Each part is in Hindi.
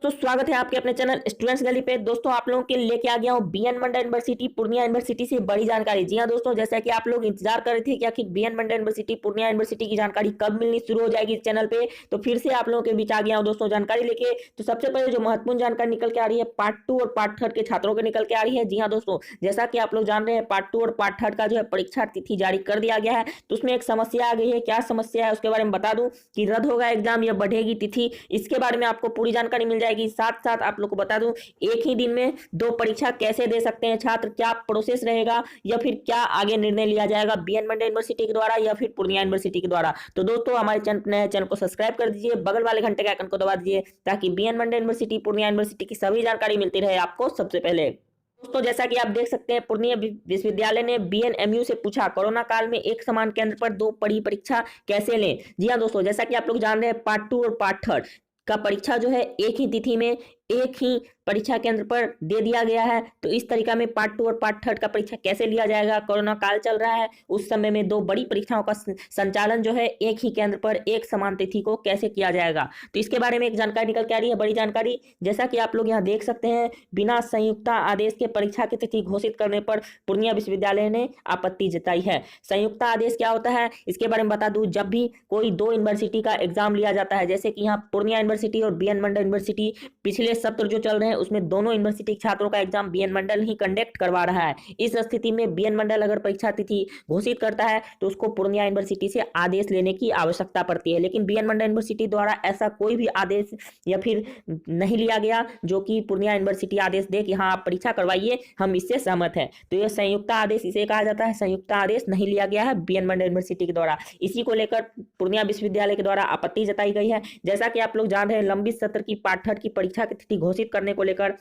तो स्वागत है आपके अपने चैनल स्टूडेंट्स गली पे। दोस्तों आप लोगों के लिए लेके आ गया हूँ बीएन मंडा यूनिवर्सिटी पूर्णिया यूनिवर्सिटी से बड़ी जानकारी। जी हाँ दोस्तों, जैसा कि आप लोग इंतजार कर रहे थे कि आखिर बीएन मंडा यूनिवर्सिटी पूर्णिया यूनिवर्सिटी की जानकारी कब मिलनी शुरू हो जाएगी इस चैनल पे, तो फिर से आप लोगों के बीच आ गया हूँ दोस्तों जानकारी लेके। तो सबसे पहले जो महत्वपूर्ण जानकारी निकल के आ रही है पार्ट 2 और पार्ट 3 के छात्रों के निकल के आ रही है। जी हाँ दोस्तों, जैसा कि आप लोग जान रहे हैं पार्ट 2 और पार्ट 3 का जो है परीक्षा तिथि जारी कर दिया गया है। तो उसमें एक समस्या आ गई है। क्या समस्या है उसके बारे में बता दूं कि रद्द होगा एग्जाम या बढ़ेगी तिथि, इसके बारे में आपको पूरी जानकारी मिल जाएगी। साथ साथ आप लोग को बता दूं एक ही दिन में दो परीक्षा कैसे दे सकते हैं छात्र, क्या प्रोसेस रहेगा या फिर क्या आगे निर्णय लिया जाएगा बीएन मंडा यूनिवर्सिटी के द्वारा या फिर पूर्णिया यूनिवर्सिटी के द्वारा। तो दोस्तों हमारे चैनल को सब्सक्राइब कर दीजिए, बगल वाले घंटे के आइकन को दबा दीजिए ताकि बीएन मंडा यूनिवर्सिटी पूर्णिया यूनिवर्सिटी की सभी जानकारी मिलती रहे आपको सबसे पहले। दोस्तों जैसा कि आप देख सकते हैं पूर्णिया विश्वविद्यालय ने बीएनएमयू से पूछा कोरोना काल में एक समान केंद्र पर दो पढ़ी परीक्षा कैसे लें। जी हाँ दोस्तों, जैसा कि आप लोग जान रहे हैं पार्ट 2 और पार्ट 3 का परीक्षा जो है एक ही तिथि में एक ही परीक्षा केंद्र पर दे दिया गया है। तो इस तरीका में पार्ट 2 और पार्ट 3 का परीक्षा कैसे लिया जाएगा, कोरोना काल चल रहा है उस समय में दो बड़ी परीक्षाओं का संचालन जो है एक ही केंद्र पर एक समान तिथि को कैसे किया जाएगा, तो इसके बारे में एक जानकारी निकल के आ रही है, बड़ी जानकारी। जैसा कि आप लोग यहाँ देख सकते हैं बिना संयुक्त आदेश के परीक्षा की तिथि घोषित करने पर पूर्णिया विश्वविद्यालय ने आपत्ति जताई है। संयुक्त आदेश क्या होता है इसके बारे में बता दूं, जब भी कोई दो यूनिवर्सिटी का एग्जाम लिया जाता है, जैसे कि यहाँ पूर्णिया यूनिवर्सिटी और बीएन मंडल यूनिवर्सिटी, पिछले सत्र जो चल रहे हैं उसमें दोनों यूनिवर्सिटी छात्रों का एग्जाम बीएन मंडल ही कंडक्ट करवा रहा है। इस स्थिति में बीएन मंडल अगर परीक्षा तिथि घोषित करता है तो उसको पूर्णिया यूनिवर्सिटी से आदेश लेने की आवश्यकता पड़ती है, लेकिन बीएन मंडल यूनिवर्सिटी द्वारा ऐसा कोई भी आदेश या फिर नहीं लिया गया जो कि पूर्णिया यूनिवर्सिटी आदेश दे कि हाँ आप परीक्षा करवाइए, हम इससे सहमत हैं। तो यह संयुक्त आदेश इसे कहा जाता है। संयुक्त आदेश नहीं लिया गया है बीएन मंडल यूनिवर्सिटी के द्वारा, इसी को लेकर पूर्णिया विश्वविद्यालय के द्वारा आपत्ति जताई गई है। जैसा कि आप लोग जान रहे हैं लंबित सत्र की पार्ट 3 की परीक्षा की तिथि घोषित करने को लेकर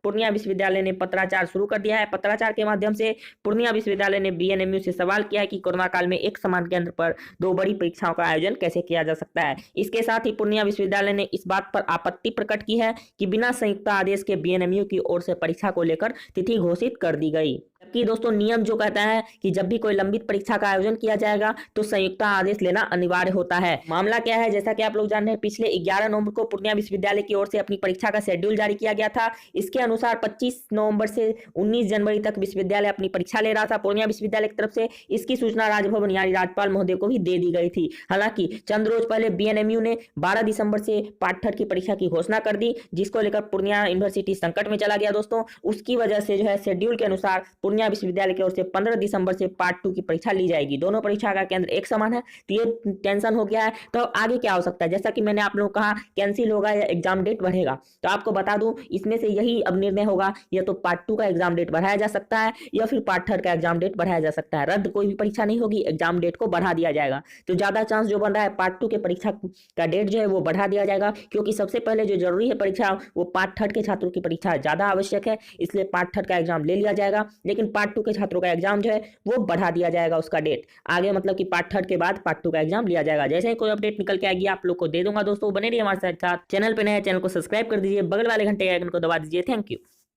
पूर्णिया विश्वविद्यालय ने पत्राचार शुरू कर दिया है। पत्राचार के माध्यम से पूर्णिया विश्वविद्यालय ने बीएनएमयू से सवाल किया है कि कोरोना काल में एक समान केंद्र पर दो बड़ी परीक्षाओं का आयोजन कैसे किया जा सकता है। इसके साथ ही पूर्णिया विश्वविद्यालय ने इस बात पर आपत्ति प्रकट की है कि बिना संयुक्त आदेश के बीएनएमयू की ओर से परीक्षा को लेकर तिथि घोषित कर दी गई। जबकि दोस्तों नियम जो कहता है कि जब भी कोई लंबित परीक्षा का आयोजन किया जाएगा तो संयुक्त आदेश लेना अनिवार्य होता है। मामला क्या है, जैसा कि आप लोग जान रहे हैं पिछले 11 नवंबर को पूर्णिया विश्वविद्यालय की ओर से अपनी परीक्षा का शेड्यूल जारी किया गया था। इसके अनुसार 25 नवंबर से 19 जनवरी तक विश्वविद्यालय अपनी परीक्षा ले रहा था पूर्णिया विश्वविद्यालय की तरफ से। इसकी सूचना राजभवन यानी राज्यपाल महोदय को भी दे दी गई थी। हालांकि चंद रोज पहले बीएनएमयू ने 12 दिसंबर से पार्ट 3 की परीक्षा की घोषणा कर दी, जिसको लेकर पूर्णिया यूनिवर्सिटी संकट में चला गया दोस्तों। उसकी वजह से जो है शेड्यूल के अनुसार पूर्णिया विश्वविद्यालय की ओर से 15 दिसंबर से पार्ट 2 की परीक्षा ली जाएगी। दोनों परीक्षा का केंद्र एक समान है, तो ये टेंशन हो गया है। तो आगे क्या हो सकता है, जैसा कि मैंने आप लोगों को कहा कैंसिल होगा या एग्जाम डेट बढ़ेगा, तो आपको बता दूं इसमें से यही अब निर्णय होगा, या तो पार्ट 2 का एग्जाम डेट बढ़ाया जा सकता है या फिर पार्ट 3 का एग्जाम डेट बढ़ाया जा सकता है। रद्द कोई भी परीक्षा नहीं होगी, एग्जाम डेट को बढ़ा दिया जाएगा। तो ज्यादा चांस जो बन रहा है पार्ट 2 के परीक्षा का डेट जो है वो बढ़ा दिया जाएगा, क्योंकि सबसे पहले जो जरूरी है परीक्षा वो पार्ट 3 के छात्रों की परीक्षा ज्यादा आवश्यक है, इसलिए पार्ट 3 का एग्जाम ले लिया जाएगा। लेकिन पार्ट 2 के छात्रों का एग्जाम जो है वो बढ़ा दिया जाएगा, उसका डेट आगे, मतलब कि पार्ट 3 के बाद पार्ट 2 का एग्जाम लिया जाएगा। जैसे ही कोई अपडेट निकल के आएगी आप लोग को दे दूंगा। दोस्तों बने रहिए हमारे साथ, चैनल पे नए चैनल को सब्सक्राइब कर दीजिए, बगल वाले घंटे के आइकन को दबा दीजिए। Thank you.